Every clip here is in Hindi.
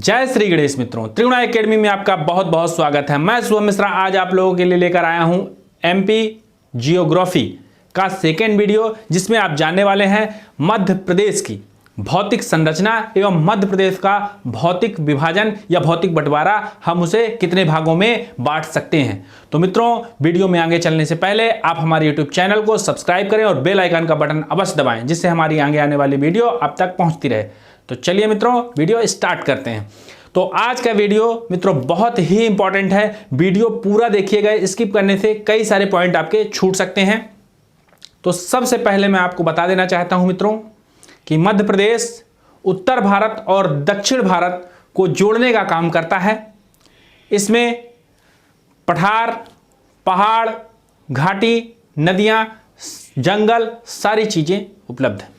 जय श्री गणेश मित्रों, त्रिगुणा एकेडमी में आपका बहुत बहुत स्वागत है। मैं शुभम मिश्रा आज आप लोगों के लिए लेकर आया हूं एमपी जियोग्राफी का सेकेंड वीडियो, जिसमें आप जानने वाले हैं मध्य प्रदेश की भौतिक संरचना एवं मध्य प्रदेश का भौतिक विभाजन या भौतिक बंटवारा, हम उसे कितने भागों में बांट सकते हैं। तो मित्रों, वीडियो में आगे चलने से पहले आप हमारे यूट्यूब चैनल को सब्सक्राइब करें और बेल आइकन का बटन अवश्य दबाएं, जिससे हमारी आगे आने वाली वीडियो आप तक पहुंचती रहे। तो चलिए मित्रों, वीडियो स्टार्ट करते हैं। तो आज का वीडियो मित्रों बहुत ही इंपॉर्टेंट है, वीडियो पूरा देखिएगा, स्किप करने से कई सारे पॉइंट आपके छूट सकते हैं। तो सबसे पहले मैं आपको बता देना चाहता हूं मित्रों कि मध्य प्रदेश उत्तर भारत और दक्षिण भारत को जोड़ने का काम करता है। इसमें पठार, पहाड़, घाटी, नदियां, जंगल, सारी चीजें उपलब्ध हैं।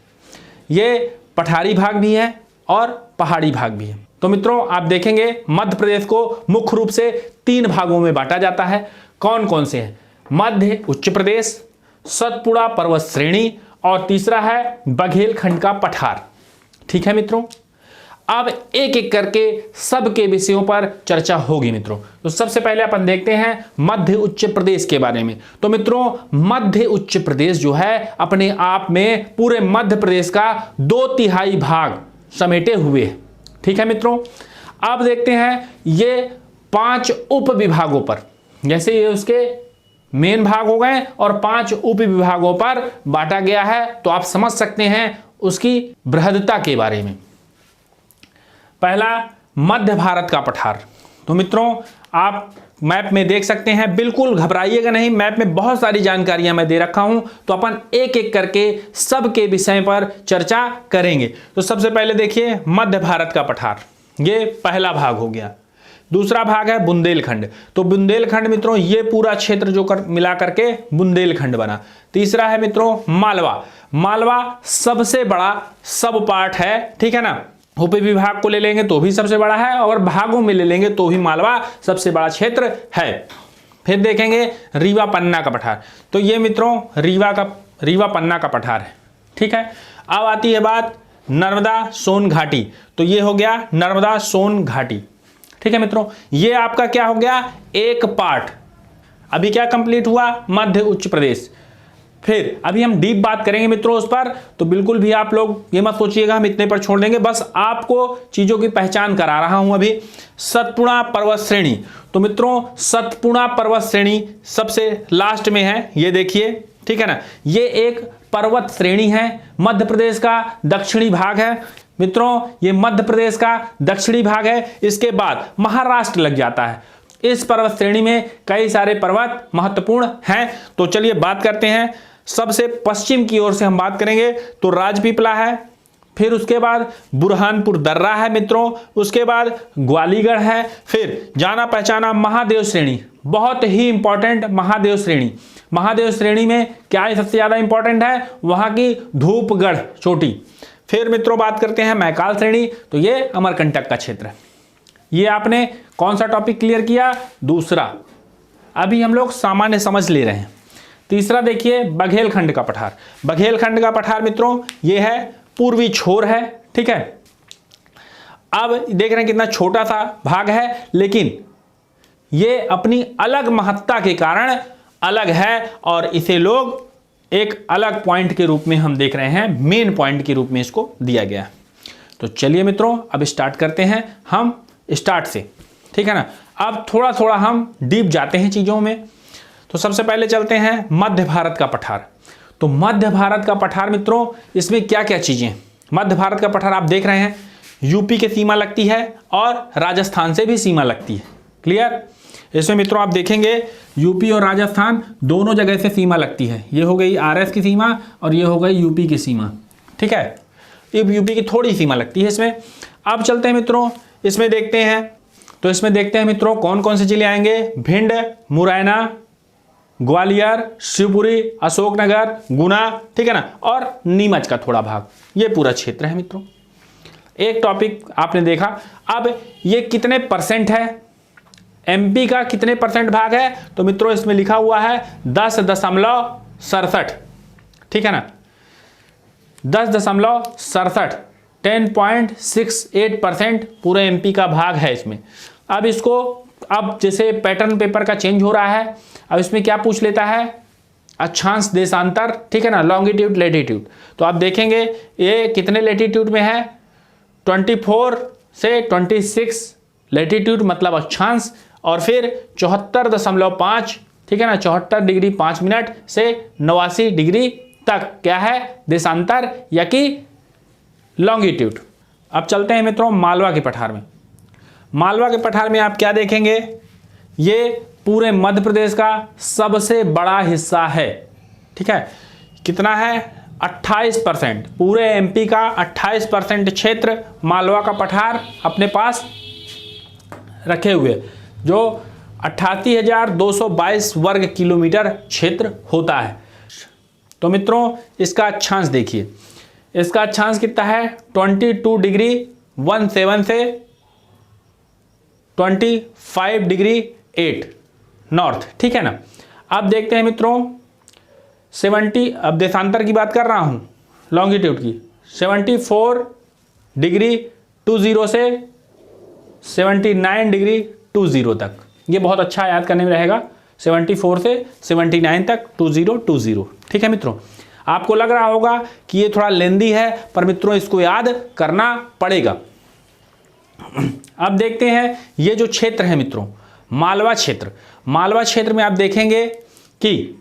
ये पठारी भाग भी है और पहाड़ी भाग भी है। तो मित्रों, आप देखेंगे मध्य प्रदेश को मुख्य रूप से 3 भागों में बांटा जाता है। कौन कौन से हैं? मध्य उच्च प्रदेश, सतपुड़ा पर्वत श्रेणी और तीसरा है बघेलखंड का पठार। ठीक है मित्रों, अब एक एक करके सबके विषयों पर चर्चा होगी मित्रों। तो सबसे पहले अपन देखते हैं मध्य उच्च प्रदेश के बारे में। तो मित्रों, मध्य उच्च प्रदेश जो है अपने आप में पूरे मध्य प्रदेश का 2/3 भाग समेटे हुए है। ठीक है मित्रों, अब देखते हैं ये 5 उप विभागों पर, जैसे ये उसके मेन भाग हो गए और 5 उप विभागों पर बांटा गया है। तो आप समझ सकते हैं उसकी बृहदता के बारे में। पहला, मध्य भारत का पठार। तो मित्रों, आप मैप में देख सकते हैं, बिल्कुल घबराइएगा नहीं, मैप में बहुत सारी जानकारियां मैं दे रखा हूं। तो अपन एक एक करके सबके विषय पर चर्चा करेंगे। तो सबसे पहले देखिए मध्य भारत का पठार, ये पहला भाग हो गया। दूसरा भाग है बुंदेलखंड। तो बुंदेलखंड मित्रों, ये पूरा क्षेत्र जो मिला करके बुंदेलखंड बना। तीसरा है मित्रों मालवा। मालवा सबसे बड़ा सब पार्ट है, ठीक है ना। उप विभाग को ले लेंगे तो भी सबसे बड़ा है और भागों में ले लेंगे तो भी मालवा सबसे बड़ा क्षेत्र है। फिर देखेंगे रीवा पन्ना का पठार। तो ये मित्रों रीवा पन्ना का पठार है। ठीक है, अब आती है बात नर्मदा सोन घाटी। तो ये हो गया नर्मदा सोन घाटी। ठीक है मित्रों, ये आपका क्या हो गया, एक पार्ट। अभी क्या कंप्लीट हुआ, मध्य उच्च प्रदेश। फिर अभी हम डीप बात करेंगे मित्रों उस पर। तो बिल्कुल भी आप लोग ये मत सोचिएगा हम इतने पर छोड़ देंगे, बस आपको चीजों की पहचान करा रहा हूं अभी। सतपुड़ा पर्वत श्रेणी। तो मित्रों, सतपुड़ा पर्वत श्रेणी सबसे लास्ट में है, ये देखिए। ठीक है ना, ये एक पर्वत श्रेणी है, मध्य प्रदेश का दक्षिणी भाग है मित्रों। ये मध्य प्रदेश का दक्षिणी भाग है। इसके बाद महाराष्ट्र लग जाता है। इस पर्वत श्रेणी में कई सारे पर्वत महत्वपूर्ण हैं। तो चलिए बात करते हैं। सबसे पश्चिम की ओर से हम बात करेंगे तो राजपीपला है, फिर उसके बाद बुरहानपुर दर्रा है मित्रों, उसके बाद ग्वालीगढ़ है, फिर जाना पहचाना महादेव श्रेणी, बहुत ही इंपॉर्टेंट महादेव श्रेणी। महादेव श्रेणी में क्या है सबसे ज्यादा इंपॉर्टेंट है, वहां की धूपगढ़ चोटी। फिर मित्रों बात करते हैं मैकाल श्रेणी। तो ये अमरकंटक का क्षेत्र है। ये आपने कौन सा टॉपिक क्लियर किया, दूसरा। अभी हम लोग सामान्य समझ ले रहे हैं। तीसरा देखिए बघेलखंड का पठार। बघेलखंड का पठार मित्रों ये है पूर्वी छोर है। ठीक है, अब देख रहे हैं कितना छोटा सा भाग है, लेकिन ये अपनी अलग महत्ता के कारण अलग है और इसे लोग एक अलग पॉइंट के रूप में हम देख रहे हैं, मेन पॉइंट के रूप में इसको दिया गया है। तो चलिए मित्रों, अब स्टार्ट करते हैं हम स्टार्ट से। ठीक है ना, अब थोड़ा थोड़ा हम डीप जाते हैं चीजों में। तो सबसे पहले चलते हैं मध्य भारत का पठार। तो मध्य भारत का पठार मित्रों, इसमें क्या क्या चीजें हैं। मध्य भारत का पठार आप देख रहे हैं, यूपी के सीमा लगती है और राजस्थान से भी सीमा लगती है। क्लियर, इसमें मित्रों आप देखेंगे यूपी और राजस्थान दोनों जगह से सीमा लगती है। ये हो गई आरएस की सीमा और ये हो गई यूपी की सीमा। ठीक है, यूपी की थोड़ी सीमा लगती है इसमें। अब चलते हैं मित्रों, इसमें देखते हैं। तो इसमें देखते हैं मित्रों कौन कौन से जिले आएंगे, भिंड, मुरैना, ग्वालियर, शिवपुरी, अशोकनगर, गुना, ठीक है ना, और नीमच का थोड़ा भाग, ये पूरा क्षेत्र है मित्रों। एक टॉपिक आपने देखा। अब ये कितने परसेंट है, एमपी का कितने परसेंट भाग है। तो मित्रों इसमें लिखा हुआ है 10.67। ठीक है ना, 10.67। 10.68% पूरे एमपी का भाग है इसमें। अब जैसे पैटर्न पेपर का चेंज हो रहा है, अब इसमें क्या पूछ लेता है, अक्षांश देशांतर, ठीक है ना, लॉन्गिट्यूड लेटीट्यूड। तो आप देखेंगे ये कितने लेटीट्यूड में है, 24 से 26 लेटीट्यूड मतलब अक्षांश, और फिर 74.5, ठीक है ना, 74 डिग्री 5 मिनट से 89 डिग्री तक क्या है, देशांतर या कि लॉन्गिट्यूड। अब चलते हैं मित्रों मालवा के पठार में। मालवा के पठार में आप क्या देखेंगे, ये पूरे मध्य प्रदेश का सबसे बड़ा हिस्सा है, ठीक है। कितना है, 28%, पूरे एमपी का 28% क्षेत्र मालवा का पठार अपने पास रखे हुए, जो 88,222 वर्ग किलोमीटर क्षेत्र होता है। तो मित्रों इसका अक्षांश देखिए, इसका अक्षांश कितना है, 22 डिग्री 17 से 25 डिग्री 8 नॉर्थ, ठीक है ना। अब देखते हैं मित्रों 70, अब देशांतर की बात कर रहा हूं, लॉन्गिट्यूड की, 74 डिग्री 20 से 79 डिग्री 20 तक। ये बहुत अच्छा याद करने में रहेगा, 74 से 79 तक 2020, ठीक है मित्रों। आपको लग रहा होगा कि ये थोड़ा लेंदी है, पर मित्रों इसको याद करना पड़ेगा। अब देखते हैं ये जो क्षेत्र है मित्रों, मालवा क्षेत्र, मालवा क्षेत्र में आप देखेंगे कि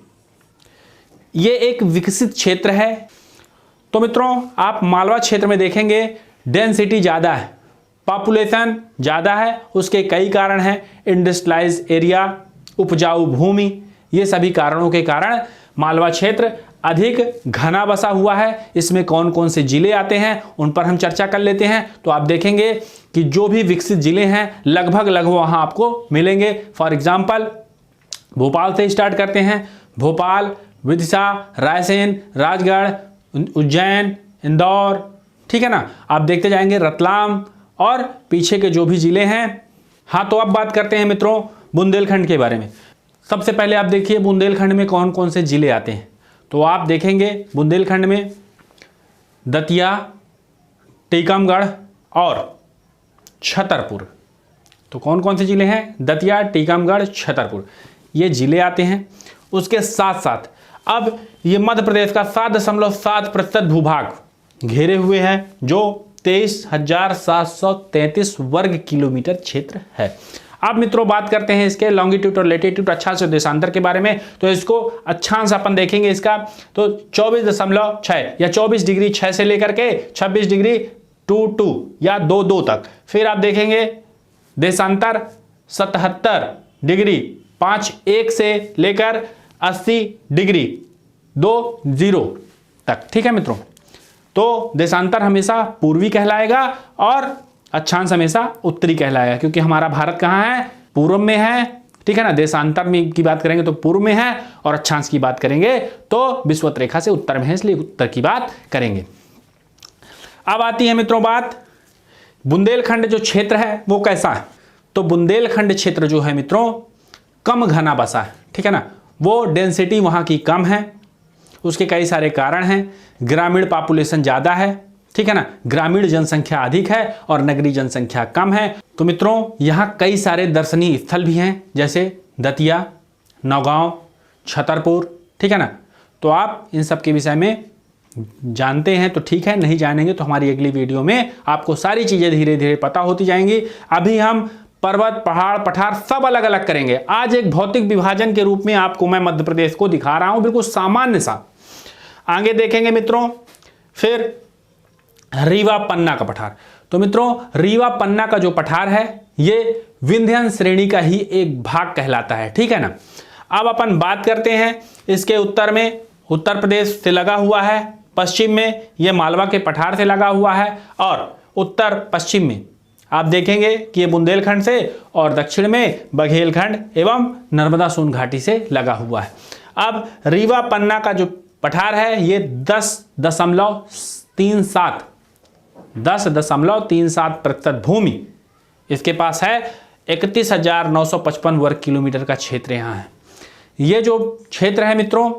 ये एक विकसित क्षेत्र है। तो मित्रों आप मालवा क्षेत्र में देखेंगे डेंसिटी ज़्यादा है, पॉपुलेशन ज़्यादा है, उसके कई कारण हैं, इंडस्ट्रियलाइज एरिया, उपजाऊ भूमि, ये सभी कारणों के कारण मालवा क्षेत्र अधिक घना बसा हुआ है। इसमें कौन कौन से जिले आते हैं उन पर हम चर्चा कर लेते हैं। तो आप देखेंगे कि जो भी विकसित जिले हैं लगभग वहाँ आपको मिलेंगे। फॉर एग्जाम्पल भोपाल से स्टार्ट करते हैं, भोपाल, विदिशा, रायसेन, राजगढ़, उज्जैन, इंदौर, ठीक है ना। आप देखते जाएंगे रतलाम और पीछे के जो भी जिले हैं। हाँ, तो अब बात करते हैं मित्रों बुंदेलखंड के बारे में। सबसे पहले आप देखिए बुंदेलखंड में कौन कौन से जिले आते हैं। तो आप देखेंगे बुंदेलखंड में दतिया, टीकमगढ़ और छतरपुर। तो कौन कौन से जिले हैं, दतिया, टीकमगढ़, छतरपुर, ये जिले आते हैं। उसके साथ साथ अब ये मध्य प्रदेश का 7.7% भूभाग घेरे हुए हैं, जो 23,733 वर्ग किलोमीटर क्षेत्र है। अब मित्रों बात करते हैं इसके लॉन्गिट्यूड और लेटीट्यूड अक्षांश और देशांतर के बारे में। तो इसको अक्षांश अपन देखेंगे इसका, तो 24.6 या 24 डिग्री 6 से लेकर के 26 डिग्री 22 या 22 तक। फिर आप देखेंगे देशांतर 77 डिग्री 51 से लेकर 80 डिग्री 20 तक, ठीक है मित्रों। तो देशांतर हमेशा पूर्वी कहलाएगा और अक्षांश हमेशा उत्तरी कहलाएगा, क्योंकि हमारा भारत कहाँ है, पूर्व में है, ठीक है ना। देशांतर में की बात करेंगे तो पूर्व में है, और अक्षांश की बात करेंगे तो विषुवत रेखा से उत्तर में है, इसलिए उत्तर की बात करेंगे। अब आती है मित्रों बात बुंदेलखंड जो क्षेत्र है वो कैसा है। तो बुंदेलखंड क्षेत्र जो है मित्रों कम घना बसा है, ठीक है ना। वो डेंसिटी वहाँ की कम है, उसके कई सारे कारण हैं। ग्रामीण पॉपुलेशन ज़्यादा है, ठीक है ना, ग्रामीण जनसंख्या अधिक है और नगरीय जनसंख्या कम है। तो मित्रों यहाँ कई सारे दर्शनीय स्थल भी हैं, जैसे दतिया, नौगांव, छतरपुर, ठीक है ना। तो आप इन सब के विषय में जानते हैं तो ठीक है, नहीं जानेंगे तो हमारी अगली वीडियो में आपको सारी चीज़ें धीरे धीरे पता होती जाएंगी। अभी हम पर्वत, पहाड़, पठार सब अलग अलग करेंगे। आज एक भौतिक विभाजन के रूप में आपको मैं मध्य प्रदेश को दिखा रहा हूँ, बिल्कुल सामान्य सा। आगे देखेंगे मित्रों फिर रीवा पन्ना का पठार। तो मित्रों रीवा पन्ना का जो पठार है ये विंध्य श्रेणी का ही एक भाग कहलाता है, ठीक है ना। अब अपन बात करते हैं इसके उत्तर में उत्तर प्रदेश से लगा हुआ है, पश्चिम में ये मालवा के पठार से लगा हुआ है, और उत्तर पश्चिम में आप देखेंगे कि ये बुंदेलखंड से, और दक्षिण में बघेलखंड एवं नर्मदा सोन घाटी से लगा हुआ है। अब रीवा पन्ना का जो पठार है ये 10.37% भूमि इसके पास है। 31,955 वर्ग किलोमीटर का क्षेत्र यहाँ है। ये जो क्षेत्र है मित्रों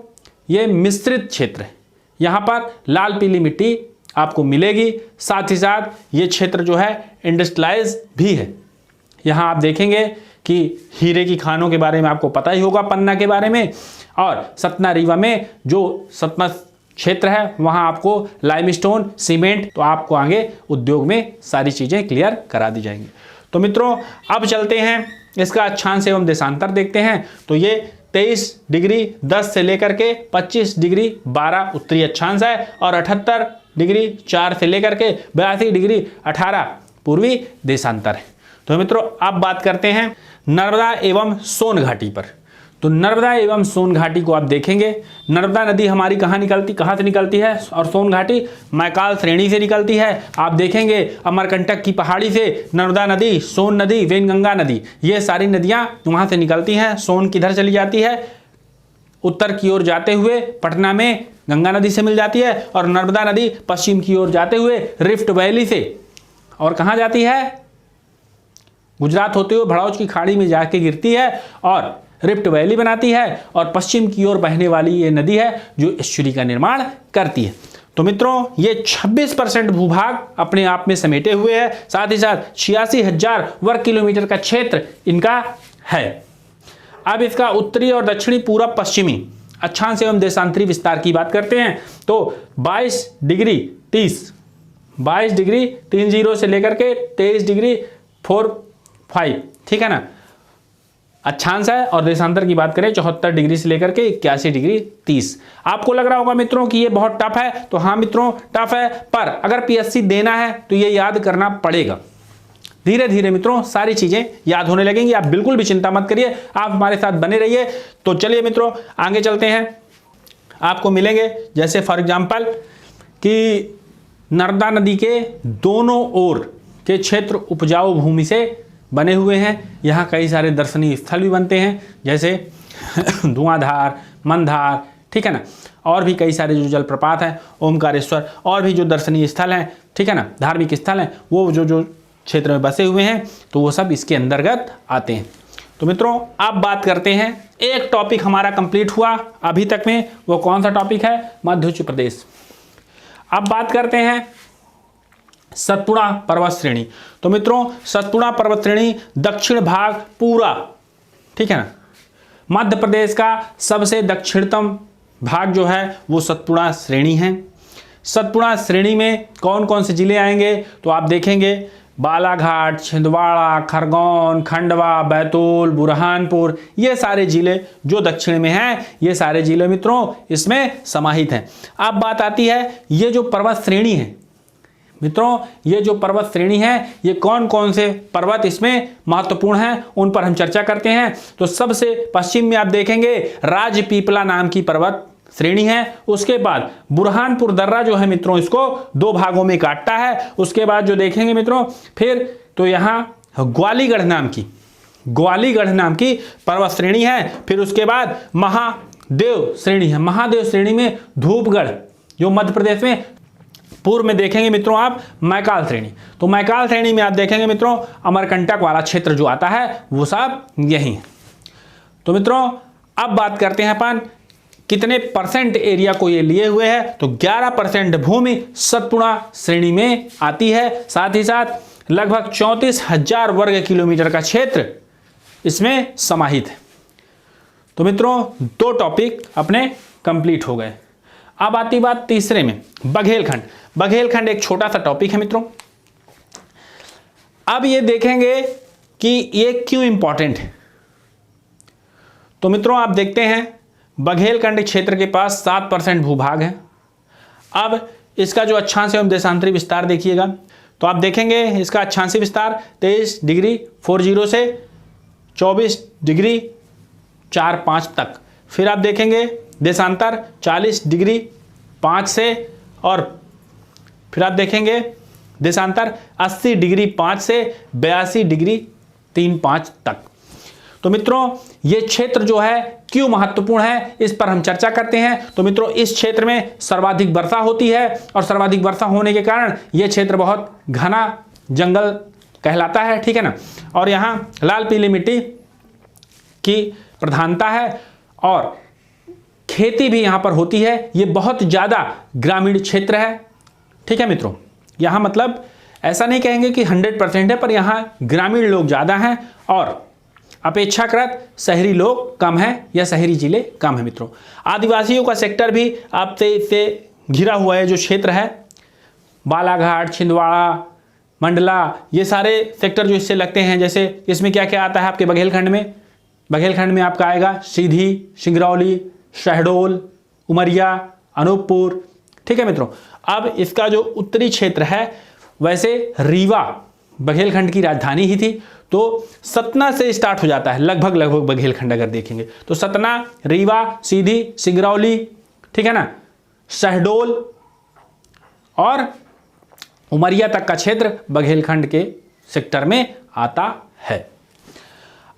ये मिश्रित क्षेत्र है। यहाँ पर लाल पीली मिट्टी आपको मिलेगी। साथ ही साथ ये क्षेत्र जो है इंडस्ट्रियलाइज भी है। यहाँ आप देखेंगे कि हीरे की खानों के बारे में आपको पता ही होगा, पन्ना के बारे में, और सतना रीवा में जो सतना क्षेत्र है वहाँ आपको लाइमस्टोन, सीमेंट, तो आपको आगे उद्योग में सारी चीज़ें क्लियर करा दी जाएंगी। तो मित्रों अब चलते हैं इसका अक्षांश एवं देशांतर देखते हैं। तो ये 23 डिग्री 10 से लेकर के 25 डिग्री 12 उत्तरी अक्षांश है और 78 डिग्री 4 से लेकर के 82 डिग्री 18 पूर्वी देशांतर है। तो मित्रों अब बात करते हैं नर्मदा एवं सोन घाटी पर। तो नर्मदा एवं सोन घाटी को आप देखेंगे, नर्मदा नदी हमारी कहाँ से निकलती है, और सोन घाटी मैकाल श्रेणी से निकलती है। आप देखेंगे अमरकंटक की पहाड़ी से नर्मदा नदी, सोन नदी, वेनगंगा नदी, ये सारी नदियाँ वहाँ से निकलती हैं। सोन किधर चली जाती है, उत्तर की ओर जाते हुए पटना में गंगा नदी से मिल जाती है, और नर्मदा नदी पश्चिम की ओर जाते हुए रिफ्ट वैली से और कहाँ जाती है, गुजरात होते हुए भड़ौच की खाड़ी में जाके गिरती है और रिफ्ट वैली बनाती है, और पश्चिम की ओर बहने वाली ये नदी है जो एस्चुरी का निर्माण करती है। तो मित्रों ये 26% भूभाग अपने आप में समेटे हुए है। साथ ही साथ 86,000 वर्ग किलोमीटर का क्षेत्र इनका है। अब इसका उत्तरी और दक्षिणी, पूरा, पश्चिमी अक्षांश एवं देशांतरी विस्तार की बात करते हैं। तो 22 डिग्री 30 से लेकर के 23 डिग्री 45, ठीक है ना, अक्षांश है। और देशांतर की बात करें 74 डिग्री से लेकर के 81 डिग्री 30। आपको लग रहा होगा मित्रों कि ये बहुत टफ है, तो हाँ मित्रों टफ है, पर अगर पीएससी देना है तो ये याद करना पड़ेगा। धीरे धीरे मित्रों सारी चीजें याद होने लगेंगी, आप बिल्कुल भी चिंता मत करिए, आप हमारे साथ बने रहिए। तो चलिए मित्रों आगे चलते हैं। आपको मिलेंगे जैसे फॉर एग्जाम्पल कि नर्मदा नदी के दोनों ओर के क्षेत्र उपजाऊ भूमि से बने हुए हैं। यहाँ कई सारे दर्शनीय स्थल भी बनते हैं, जैसे धुआंधार, मंदार, ठीक है ना, और भी कई सारे जो जलप्रपात हैं, ओमकारेश्वर, और भी जो दर्शनीय स्थल हैं, ठीक है ना, धार्मिक स्थल हैं, वो जो क्षेत्र में बसे हुए हैं, तो वो सब इसके अंतर्गत आते हैं। तो मित्रों अब बात करते हैं, एक टॉपिक हमारा कंप्लीट हुआ अभी तक में, वो कौन सा टॉपिक है, मध्य प्रदेश। अब बात करते हैं सतपुड़ा पर्वत श्रेणी। तो मित्रों सतपुड़ा पर्वत श्रेणी दक्षिण भाग पूरा, ठीक है ना, मध्य प्रदेश का सबसे दक्षिणतम भाग जो है वो सतपुड़ा श्रेणी है। सतपुड़ा श्रेणी में कौन कौन से जिले आएंगे, तो आप देखेंगे बालाघाट, छिंदवाड़ा, खरगोन, खंडवा, बैतूल, बुरहानपुर, ये सारे जिले जो दक्षिण में हैं, ये सारे जिले मित्रों इसमें समाहित हैं। अब बात आती है ये जो पर्वत श्रेणी है मित्रों, ये जो पर्वत श्रेणी है, ये कौन कौन से पर्वत इसमें महत्वपूर्ण हैं, उन पर हम चर्चा करते हैं। तो सबसे पश्चिम में आप देखेंगे राजपीपला नाम की पर्वत श्रेणी है। उसके बाद बुरहानपुर दर्रा जो है मित्रों, इसको दो भागों में काटता है। उसके बाद जो देखेंगे मित्रों फिर तो यहाँ ग्वालीगढ़ नाम की पर्वत श्रेणी है। फिर उसके बाद महादेव श्रेणी है। महादेव श्रेणी में धूपगढ़ जो मध्य प्रदेश में, पूर्व में देखेंगे मित्रों आप मैकाल श्रेणी। तो मैकाल श्रेणी में आप देखेंगे मित्रों अमरकंटक वाला क्षेत्र जो आता है वो सब यही है। तो मित्रों अब बात करते हैं अपन कितने परसेंट एरिया को ये लिए हुए है। तो 11% भूमि सतपुड़ा श्रेणी में आती है। साथ ही साथ लगभग 34,000 वर्ग किलोमीटर का क्षेत्र इसमें समाहित है। तो मित्रों दो टॉपिक अपने कंप्लीट हो गए। अब आती बात तीसरे में, बघेलखंड। बघेलखंड एक छोटा सा टॉपिक है मित्रों। अब ये देखेंगे कि ये क्यों इंपॉर्टेंट है। तो मित्रों आप देखते हैं बघेलखंड क्षेत्र के पास 7% भूभाग है। अब इसका जो अक्षांश एवं देशांतरी विस्तार देखिएगा, तो आप देखेंगे इसका अक्षांशी विस्तार 23 डिग्री 40 से 24 डिग्री 45 तक। फिर आप देखेंगे देशांतर 40 डिग्री 5 से, और फिर आप देखेंगे देशांतर 80 डिग्री 5 से 82 डिग्री 35 तक। तो मित्रों ये क्षेत्र जो है क्यों महत्वपूर्ण है, इस पर हम चर्चा करते हैं। तो मित्रों इस क्षेत्र में सर्वाधिक वर्षा होती है, और सर्वाधिक वर्षा होने के कारण यह क्षेत्र बहुत घना जंगल कहलाता है, ठीक है ना। और यहाँ लाल पीली मिट्टी की प्रधानता है, और खेती भी यहाँ पर होती है। ये बहुत ज़्यादा ग्रामीण क्षेत्र है, ठीक है मित्रों, यहाँ मतलब ऐसा नहीं कहेंगे कि 100% है, पर यहाँ ग्रामीण लोग ज़्यादा हैं और अपेक्षाकृत शहरी लोग कम हैं या शहरी जिले कम हैं मित्रों। आदिवासियों का सेक्टर भी आपसे इससे घिरा हुआ है, जो क्षेत्र है बालाघाट, छिंदवाड़ा, मंडला, ये सारे सेक्टर जो इससे लगते हैं। जैसे इसमें क्या क्या आता है आपके बघेलखंड में, बघेलखंड में आपका आएगा सीधी, सिंगरौली, शहडोल, उमरिया, अनूपपुर। ठीक है मित्रों, अब इसका जो उत्तरी क्षेत्र है, वैसे रीवा बघेलखंड की राजधानी ही थी, तो सतना से स्टार्ट हो जाता है लगभग बघेलखंड अगर देखेंगे तो सतना, रीवा, सीधी, सिंगरौली, ठीक है ना, शहडोल और उमरिया तक का क्षेत्र बघेलखंड के सेक्टर में आता है।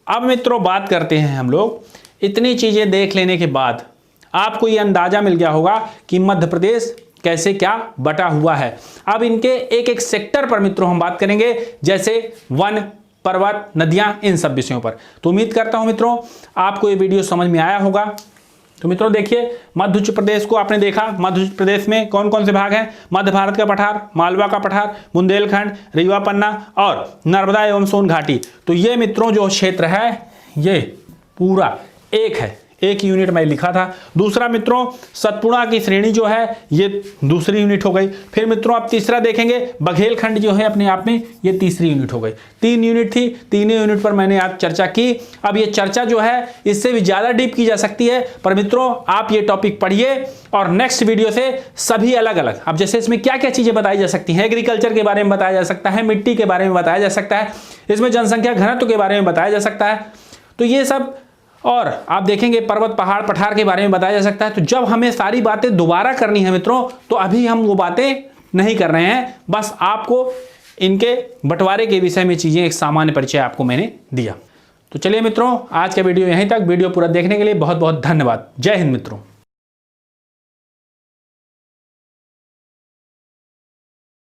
अब मित्रों बात करते हैं हम लोग, इतनी चीजें देख लेने के बाद आपको ये अंदाजा मिल गया होगा कि मध्य प्रदेश कैसे क्या बटा हुआ है। अब इनके एक एक सेक्टर पर मित्रों हम बात करेंगे, जैसे वन, पर्वत, नदियां, इन सब विषयों पर। तो उम्मीद करता हूं मित्रों आपको ये वीडियो समझ में आया होगा। तो मित्रों देखिए, मध्य प्रदेश को आपने देखा, मध्य प्रदेश में कौन कौन से भाग हैं? मध्य भारत का पठार, मालवा का पठार, बुंदेलखंड, रीवा पन्ना और नर्मदा एवं सोन घाटी। तो ये मित्रों जो क्षेत्र है ये पूरा एक है, एक यूनिट मैं लिखा था। दूसरा मित्रों सतपुड़ा की श्रेणी जो है ये दूसरी यूनिट हो गई। फिर मित्रों आप तीसरा देखेंगे, बघेलखंड जो है अपने आप में ये तीसरी यूनिट हो गई। 3 यूनिट थी, तीनों यूनिट पर मैंने आज चर्चा की। अब ये चर्चा जो है इससे भी ज़्यादा डीप की जा सकती है, पर मित्रों आप ये टॉपिक पढ़िए और नेक्स्ट वीडियो से सभी अलग अलग, अब जैसे इसमें क्या क्या चीज़ें बताई जा सकती हैं, एग्रीकल्चर के बारे में बताया जा सकता है, मिट्टी के बारे में बताया जा सकता है, इसमें जनसंख्या घनत्व के बारे में बताया जा सकता है, तो ये सब, और आप देखेंगे पर्वत, पहाड़, पठार के बारे में बताया जा सकता है। तो जब हमें सारी बातें दोबारा करनी है मित्रों, तो अभी हम वो बातें नहीं कर रहे हैं, बस आपको इनके बंटवारे के विषय में चीज़ें, एक सामान्य परिचय आपको मैंने दिया। तो चलिए मित्रों, आज का वीडियो यहीं तक। वीडियो पूरा देखने के लिए बहुत बहुत धन्यवाद। जय हिंद मित्रों।